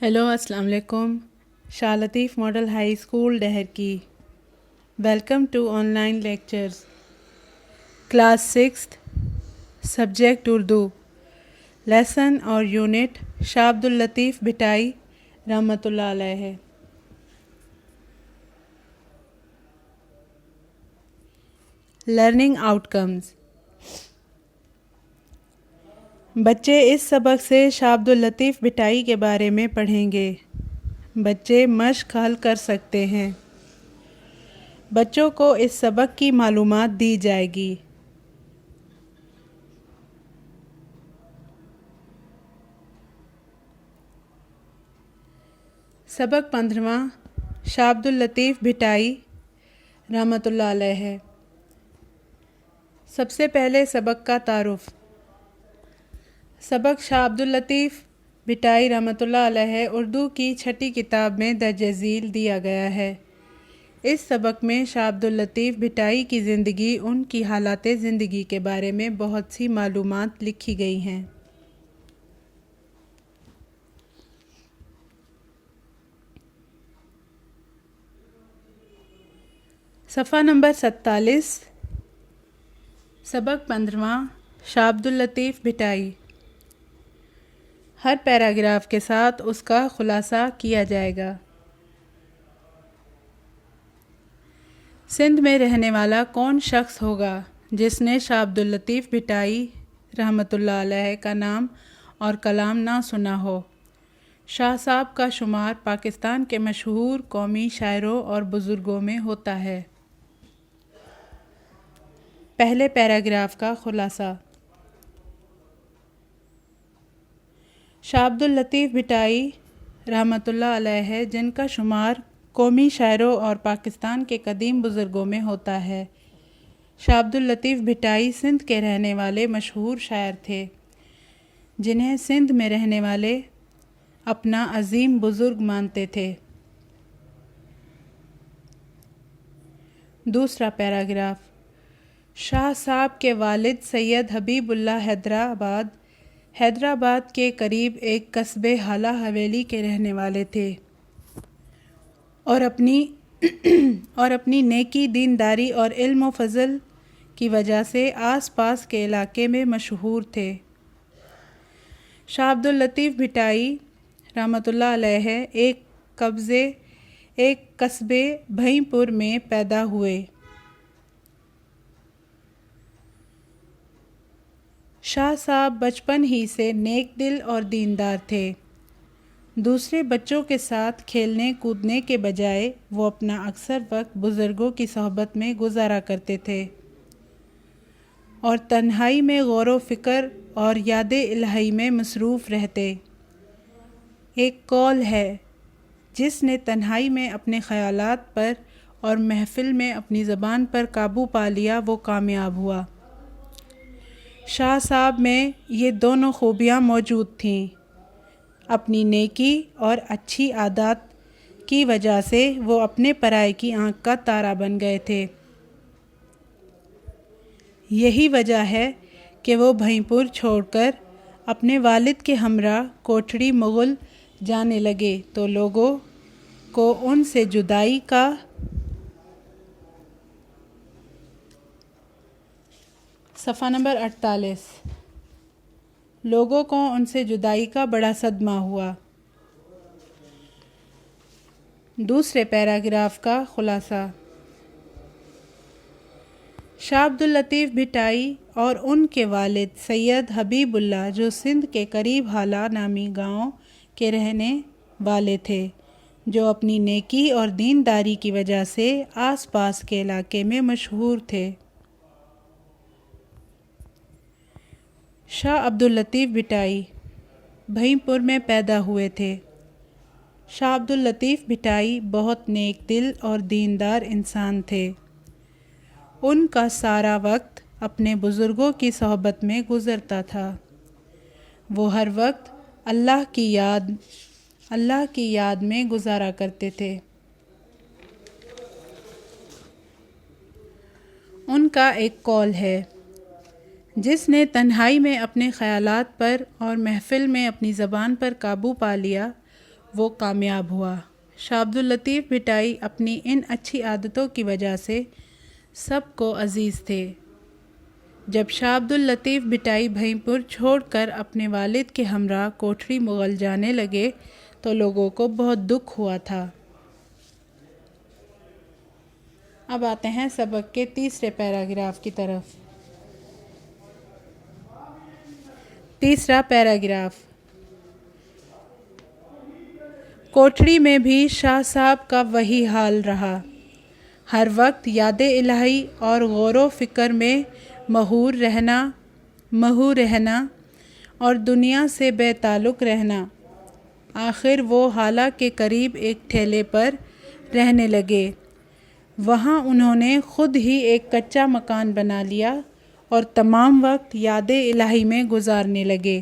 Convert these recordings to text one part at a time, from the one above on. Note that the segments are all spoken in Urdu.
ہیلو السلام علیکم. Shah Latif model high school Daharki. Welcome to online lectures. Class 6 subject Urdu. Lesson اور یونٹ شاہ عبداللطیف بھٹائی رحمۃ اللہ علیہ. Learning outcomes. بچے اس سبق سے شاہ عبداللطیف بھٹائی کے بارے میں پڑھیں گے. بچے مشق حل کر سکتے ہیں. بچوں کو اس سبق کی معلومات دی جائے گی. سبق 15واں شاہ عبداللطیف بھٹائی رحمۃ اللہ علیہ. سب سے پہلے سبق کا تعارف. سبق شاہ عبداللطیف بھٹائی رحمۃ اللہ علیہ اردو کی چھٹی کتاب میں درج ذیل دیا گیا ہے. اس سبق میں شاہ عبداللطیف بھٹائی کی زندگی، ان کی حالات زندگی کے بارے میں بہت سی معلومات لکھی گئی ہیں. صفحہ نمبر 47. سبق 15واں شاہ عبداللطیف بھٹائی. ہر پیراگراف کے ساتھ اس کا خلاصہ کیا جائے گا. سندھ میں رہنے والا کون شخص ہوگا جس نے شاہ عبداللطیف بھٹائی رحمۃ اللہ علیہ کا نام اور کلام نہ سنا ہو؟ شاہ صاحب کا شمار پاکستان کے مشہور قومی شاعروں اور بزرگوں میں ہوتا ہے. پہلے پیراگراف کا خلاصہ. شاہ عبداللطیف بھٹائی رحمۃ اللہ علیہ جن کا شمار قومی شاعروں اور پاکستان کے قدیم بزرگوں میں ہوتا ہے. شاہ عبداللطیف بھٹائی سندھ کے رہنے والے مشہور شاعر تھے جنہیں سندھ میں رہنے والے اپنا عظیم بزرگ مانتے تھے. دوسرا پیراگراف. شاہ صاحب کے والد سید حبیب اللہ حیدرآباد کے قریب ایک قصبے حالہ حویلی کے رہنے والے تھے اور اپنی نیکی، دینداری اور علم و فضل کی وجہ سے آس پاس کے علاقے میں مشہور تھے. شاہ عبداللطیف بھٹائی رحمۃ اللہ علیہ ایک قصبے بھیں پور میں پیدا ہوئے. شاہ صاحب بچپن ہی سے نیک دل اور دیندار تھے. دوسرے بچوں کے ساتھ کھیلنے کودنے کے بجائے وہ اپنا اکثر وقت بزرگوں کی صحبت میں گزارا کرتے تھے اور تنہائی میں غور و فکر اور یاد الہی میں مصروف رہتے. ایک قول ہے، جس نے تنہائی میں اپنے خیالات پر اور محفل میں اپنی زبان پر قابو پا لیا وہ کامیاب ہوا. شاہ صاحب میں یہ دونوں خوبیاں موجود تھیں. اپنی نیکی اور اچھی عادات کی وجہ سے وہ اپنے پرائے کی آنکھ کا تارا بن گئے تھے. یہی وجہ ہے کہ وہ بھیں پور چھوڑ کر اپنے والد کے ہمراہ کوٹھڑی مغل جانے لگے تو لوگوں کو ان سے جدائی کا صفحہ نمبر 48. لوگوں کو ان سے جدائی کا بڑا صدمہ ہوا. دوسرے پیراگراف کا خلاصہ. شاہ عبداللطیف بھٹائی اور ان کے والد سید حبیب اللہ جو سندھ کے قریب حالہ نامی گاؤں کے رہنے والے تھے، جو اپنی نیکی اور دینداری کی وجہ سے آس پاس کے علاقے میں مشہور تھے. شاہ عبداللطیف بھٹائی بھیں پور میں پیدا ہوئے تھے. شاہ عبداللطیف بھٹائی بہت نیک دل اور دیندار انسان تھے. ان کا سارا وقت اپنے بزرگوں کی صحبت میں گزرتا تھا. وہ ہر وقت اللہ کی یاد میں گزارا کرتے تھے. ان کا ایک قول ہے، جس نے تنہائی میں اپنے خیالات پر اور محفل میں اپنی زبان پر قابو پا لیا وہ کامیاب ہوا۔ شاہ عبداللطیف بھٹائی اپنی ان اچھی عادتوں کی وجہ سے سب کو عزیز تھے۔ جب شاہ عبداللطیف بھٹائی بھیں پور چھوڑ کر اپنے والد کے ہمراہ کوٹھڑی مغل جانے لگے تو لوگوں کو بہت دکھ ہوا تھا۔ اب آتے ہیں سبق کے تیسرے پیراگراف کی طرف۔ تیسرا پیراگراف۔ کوٹھڑی میں بھی شاہ صاحب کا وہی حال رہا، ہر وقت یاد الہی اور غور و فکر میں مہور رہنا اور دنیا سے بے تعلق رہنا۔ آخر وہ حالہ کے قریب ایک ٹھیلے پر رہنے لگے۔ وہاں انہوں نے خود ہی ایک کچا مکان بنا لیا اور تمام وقت یاد الہی میں گزارنے لگے۔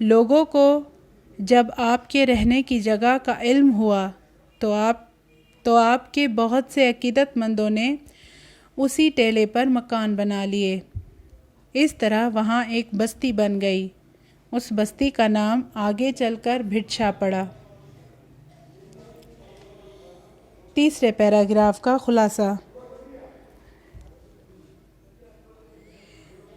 لوگوں کو جب آپ کے رہنے کی جگہ کا علم ہوا تو آپ کے بہت سے عقیدت مندوں نے اسی ٹیلے پر مکان بنا لیے۔ اس طرح وہاں ایک بستی بن گئی۔ اس بستی کا نام آگے چل کر بھٹ شاہ پڑا۔ تیسرے پیراگراف کا خلاصہ۔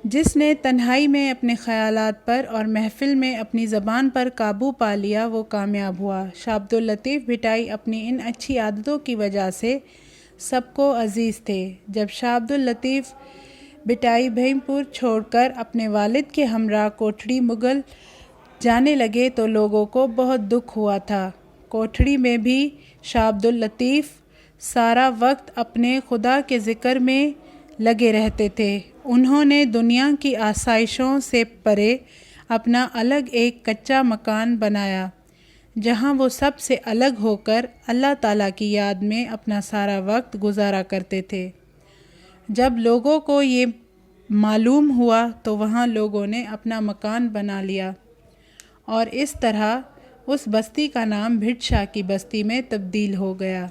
جس نے تنہائی میں اپنے خیالات پر اور محفل میں اپنی زبان پر قابو پا لیا وہ کامیاب ہوا۔ شاہ عبداللطیف بھٹائی اپنی ان اچھی عادتوں کی وجہ سے سب کو عزیز تھے۔ جب شاہ عبداللطیف بھٹائی بھیں پور چھوڑ کر اپنے والد کے ہمراہ کوٹھڑی مغل جانے لگے تو لوگوں کو بہت دکھ ہوا تھا۔ کوٹھڑی میں بھی شاہ عبداللطیف سارا وقت اپنے خدا کے ذکر میں لگے رہتے تھے۔ انہوں نے دنیا کی آسائشوں سے پرے اپنا الگ ایک کچا مکان بنایا جہاں وہ سب سے الگ ہو کر اللہ تعالیٰ کی یاد میں اپنا سارا وقت گزارا کرتے تھے۔ جب لوگوں کو یہ معلوم ہوا تو وہاں لوگوں نے اپنا مکان بنا لیا اور اس طرح اس بستی کا نام بھٹ شاہ کی بستی میں تبدیل ہو گیا۔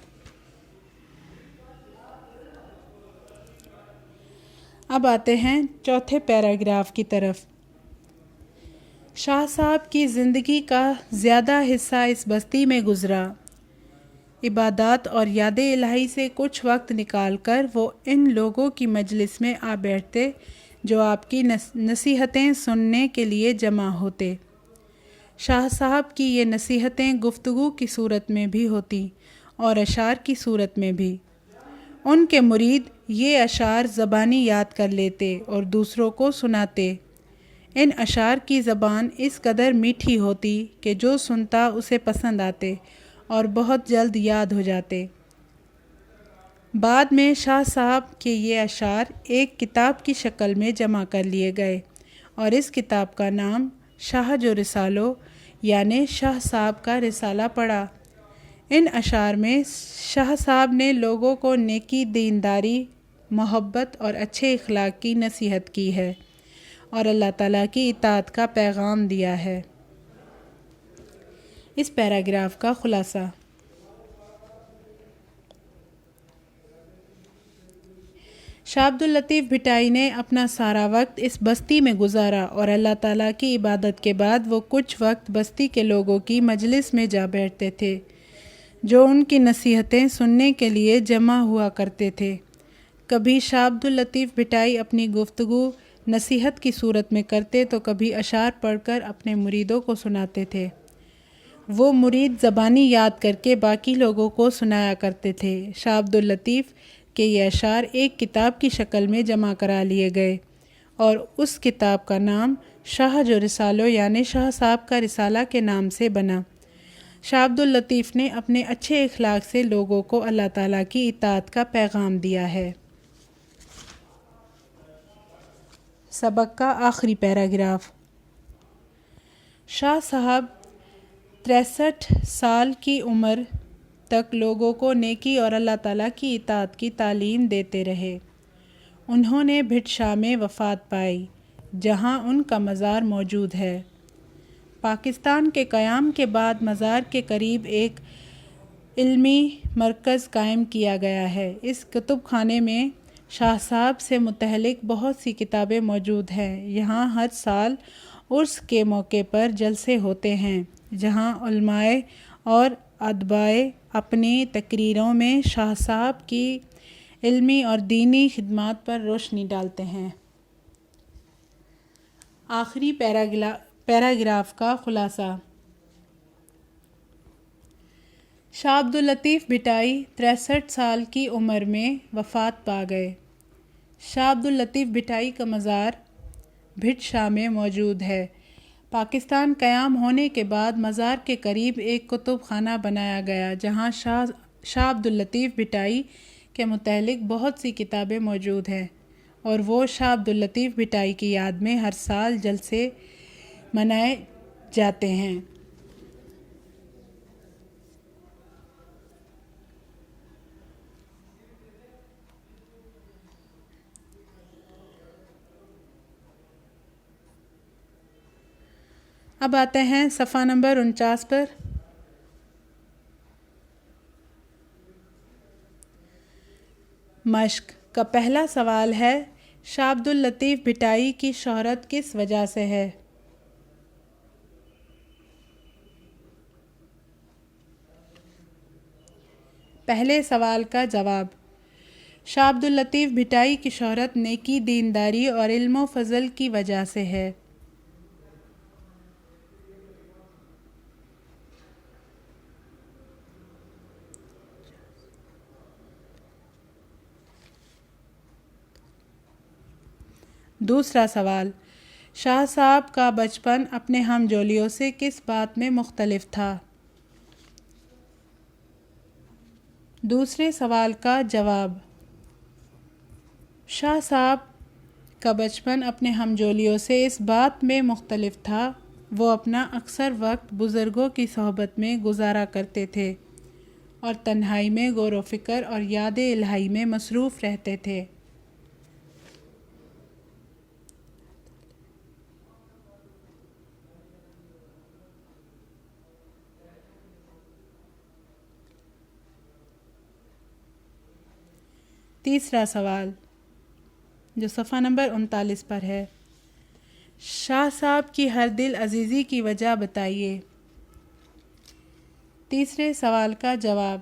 اب آتے ہیں چوتھے پیراگراف کی طرف۔ شاہ صاحب کی زندگی کا زیادہ حصہ اس بستی میں گزرا۔ عبادات اور یاد الہی سے کچھ وقت نکال کر وہ ان لوگوں کی مجلس میں آ بیٹھتے جو آپ کی نصیحتیں سننے کے لیے جمع ہوتے۔ شاہ صاحب کی یہ نصیحتیں گفتگو کی صورت میں بھی ہوتی اور اشعار کی صورت میں بھی۔ ان کے مرید یہ اشعار زبانی یاد کر لیتے اور دوسروں کو سناتے۔ ان اشعار کی زبان اس قدر میٹھی ہوتی کہ جو سنتا اسے پسند آتے اور بہت جلد یاد ہو جاتے۔ بعد میں شاہ صاحب کے یہ اشعار ایک کتاب کی شکل میں جمع کر لیے گئے اور اس کتاب کا نام شاہ جو رسالو یعنی شاہ صاحب کا رسالہ پڑا۔ ان اشعار میں شاہ صاحب نے لوگوں کو نیکی، دینداری، محبت اور اچھے اخلاق کی نصیحت کی ہے اور اللہ تعالیٰ کی اطاعت کا پیغام دیا ہے۔ اس پیراگراف کا خلاصہ۔ شاہ عبداللطیف بھٹائی نے اپنا سارا وقت اس بستی میں گزارا اور اللہ تعالیٰ کی عبادت کے بعد وہ کچھ وقت بستی کے لوگوں کی مجلس میں جا بیٹھتے تھے جو ان کی نصیحتیں سننے کے لیے جمع ہوا کرتے تھے۔ کبھی شاہ عبداللطیف بھٹائی اپنی گفتگو نصیحت کی صورت میں کرتے تو کبھی اشعار پڑھ کر اپنے مریدوں کو سناتے تھے۔ وہ مرید زبانی یاد کر کے باقی لوگوں کو سنایا کرتے تھے۔ شاہ عبداللطیف کے یہ اشعار ایک کتاب کی شکل میں جمع کرا لیے گئے اور اس کتاب کا نام شاہ جو رسالو یعنی شاہ صاحب کا رسالہ کے نام سے بنا۔ شاہ عبداللطیف نے اپنے اچھے اخلاق سے لوگوں کو اللہ تعالیٰ کی اطاعت کا پیغام دیا ہے۔ سبق کا آخری پیراگراف۔ شاہ صاحب 63 سال کی عمر تک لوگوں کو نیکی اور اللہ تعالیٰ کی اطاعت کی تعلیم دیتے رہے۔ انہوں نے بھٹ شاہ میں وفات پائی جہاں ان کا مزار موجود ہے۔ پاکستان کے قیام کے بعد مزار کے قریب ایک علمی مرکز قائم کیا گیا ہے۔ اس کتب خانے میں شاہ صاحب سے متعلق بہت سی کتابیں موجود ہیں۔ یہاں ہر سال عرس کے موقع پر جلسے ہوتے ہیں۔ جہاں علماء اور ادباء اپنی تقریروں میں شاہ صاحب کی علمی اور دینی خدمات پر روشنی ڈالتے ہیں۔ آخری پیراگراف کا خلاصہ۔ شاہ عبداللطیف بھٹائی 63 سال کی عمر میں وفات پا گئے۔ شاہ عبداللطیف بھٹائی کا مزار بھٹ شاہ میں موجود ہے۔ پاکستان قیام ہونے کے بعد مزار کے قریب ایک کتب خانہ بنایا گیا جہاں شاہ عبداللطیف بھٹائی کے متعلق بہت سی کتابیں موجود ہیں، اور وہ شاہ عبداللطیف بھٹائی کی یاد میں ہر سال جلسے منائے جاتے ہیں۔ اب آتے ہیں صفحہ نمبر 49 پر۔ مشق کا پہلا سوال ہے، شاہ عبداللطیف بھٹائی کی شہرت کس وجہ سے ہے؟ پہلے سوال کا جواب، شاہ عبداللطیف بھٹائی کی شہرت نیکی، دینداری اور علم و فضل کی وجہ سے ہے۔ دوسرا سوال، شاہ صاحب کا بچپن اپنے ہم جولیوں سے کس بات میں مختلف تھا؟ دوسرے سوال کا جواب، شاہ صاحب کا بچپن اپنے ہم جولیوں سے اس بات میں مختلف تھا، وہ اپنا اکثر وقت بزرگوں کی صحبت میں گزارا کرتے تھے اور تنہائی میں غور و فکر اور یاد الہی میں مصروف رہتے تھے۔ تیسرا سوال جو صفحہ نمبر 39 پر ہے، شاہ صاحب کی ہر دل عزیزی کی وجہ بتائیے۔ تیسرے سوال کا جواب،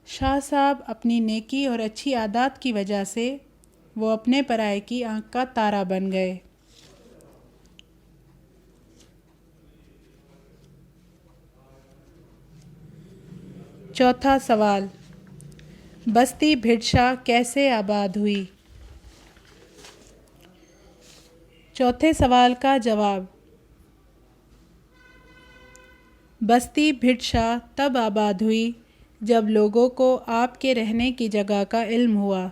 شاہ صاحب اپنی نیکی اور اچھی عادات کی وجہ سے وہ اپنے پرائے کی آنکھ کا تارا بن گئے۔ چوتھا سوال، بستی بھٹ شاہ کیسے آباد ہوئی؟ چوتھے سوال کا جواب، بستی بھٹ شاہ تب آباد ہوئی جب لوگوں کو آپ کے رہنے کی جگہ کا علم ہوا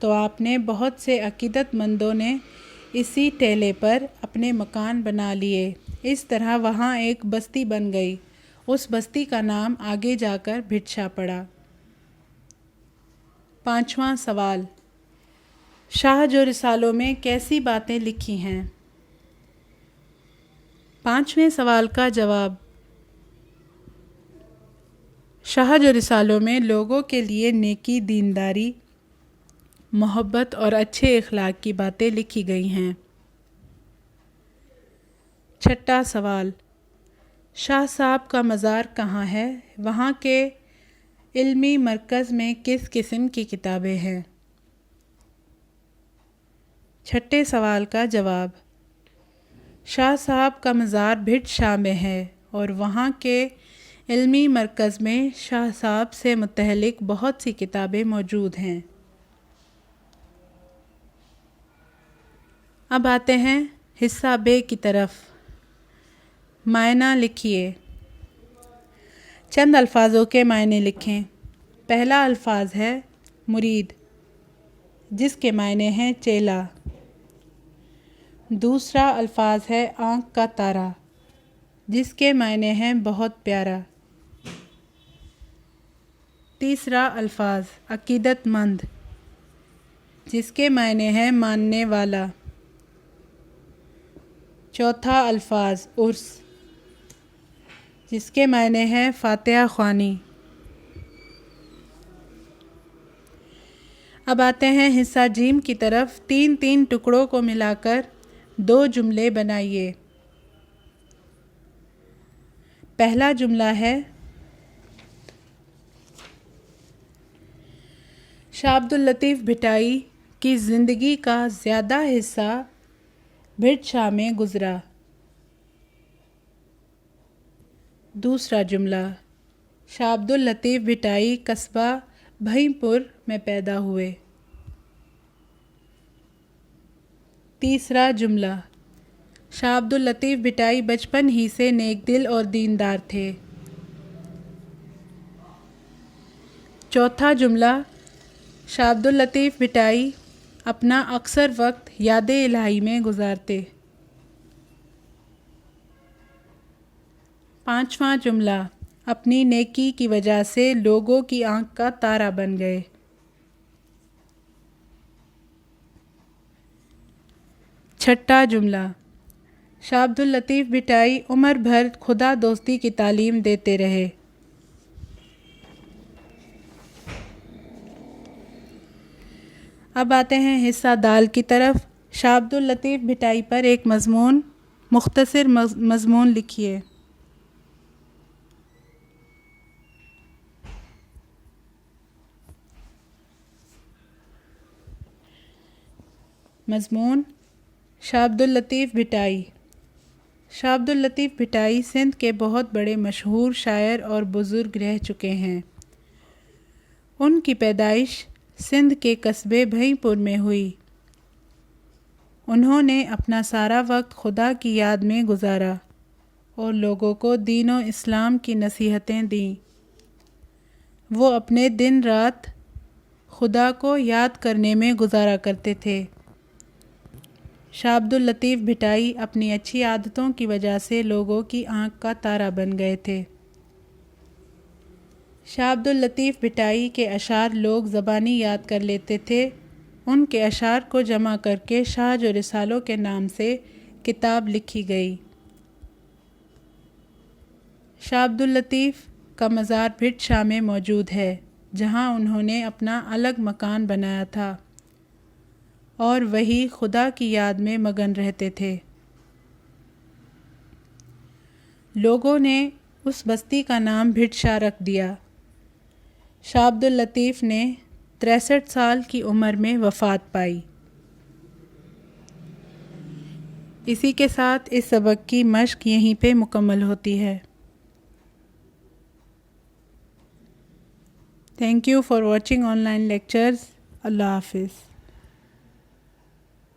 تو آپ نے بہت سے عقیدت مندوں نے اسی ٹیلے پر اپنے مکان بنا لیے۔ اس طرح وہاں ایک بستی بن گئی۔ اس بستی کا نام آگے جا کر بھٹ شاہ پڑا۔ پانچواں سوال، شاہ جو رسالوں میں کیسی باتیں لکھی ہیں؟ پانچویں سوال کا جواب، شاہ جو رسالوں میں لوگوں کے لیے نیکی، دینداری، محبت اور اچھے اخلاق کی باتیں لکھی گئی ہیں۔ چھٹا سوال، شاہ صاحب کا مزار کہاں ہے؟ وہاں کے علمی مرکز میں کس قسم کی کتابیں ہیں؟ چھٹے سوال کا جواب، شاہ صاحب کا مزار بھٹ شاہ میں ہے اور وہاں کے علمی مرکز میں شاہ صاحب سے متعلق بہت سی کتابیں موجود ہیں۔ اب آتے ہیں حصہ بے کی طرف۔ معنی لکھیے۔ چند الفاظوں کے معنی لکھیں۔ پہلا الفاظ ہے مرید، جس کے معنی ہیں چیلا۔ دوسرا الفاظ ہے آنکھ کا تارا، جس کے معنی ہیں بہت پیارا۔ تیسرا الفاظ عقیدت مند، جس کے معنی ہیں ماننے والا۔ چوتھا الفاظ عرس، جس کے معنی ہیں فاتحہ خوانی۔ اب آتے ہیں حصہ جیم کی طرف۔ تین تین ٹکڑوں کو ملا کر 2 جملے بنائیے۔ پہلا جملہ ہے شاہ عبداللطیف بھٹائی کی زندگی کا زیادہ حصہ بھٹ شاہ میں گزرا۔ دوسرا جملہ شاہ عبداللطیف بھٹائی قصبہ بھیں پور میں پیدا ہوئے۔ تیسرا جملہ شاہ عبداللطیف بھٹائی بچپن ہی سے نیک دل اور دیندار تھے۔ چوتھا جملہ شاہ عبداللطیف بھٹائی اپنا اکثر وقت یاد الہی میں گزارتے۔ پانچواں جملہ اپنی نیکی کی وجہ سے لوگوں کی آنکھ کا تارا بن گئے۔ چھٹا جملہ شاہ عبداللطیف بھٹائی عمر بھر خدا دوستی کی تعلیم دیتے رہے۔ اب آتے ہیں حصہ دال کی طرف۔ شاہ عبداللطیف بھٹائی پر ایک مختصر مضمون لکھیے۔ مضمون شاہ عبداللطیف بھٹائی۔ شاہ عبداللطیف بھٹائی سندھ کے بہت بڑے مشہور شاعر اور بزرگ رہ چکے ہیں۔ ان کی پیدائش سندھ کے قصبے بھیں پور میں ہوئی۔ انہوں نے اپنا سارا وقت خدا کی یاد میں گزارا اور لوگوں کو دین و اسلام کی نصیحتیں دیں۔ وہ اپنے دن رات خدا کو یاد کرنے میں گزارا کرتے تھے۔ شاہ عبداللطیف بھٹائی اپنی اچھی عادتوں کی وجہ سے لوگوں کی آنکھ کا تارا بن گئے تھے۔ شاہ عبداللطیف بھٹائی کے اشعار لوگ زبانی یاد کر لیتے تھے۔ ان کے اشعار کو جمع کر کے شاہج و رسالوں کے نام سے کتاب لکھی گئی۔ شاہ عبداللطیف کا مزار بھٹ شاہ میں موجود ہے، جہاں انہوں نے اپنا الگ مکان بنایا تھا اور وہی خدا کی یاد میں مگن رہتے تھے۔ لوگوں نے اس بستی کا نام بھٹ شاہ رکھ دیا۔ شاہ عبداللطیف نے 63 سال کی عمر میں وفات پائی۔ اسی کے ساتھ اس سبق کی مشق یہیں پہ مکمل ہوتی ہے۔ Thank you for watching online lectures. اللہ حافظ۔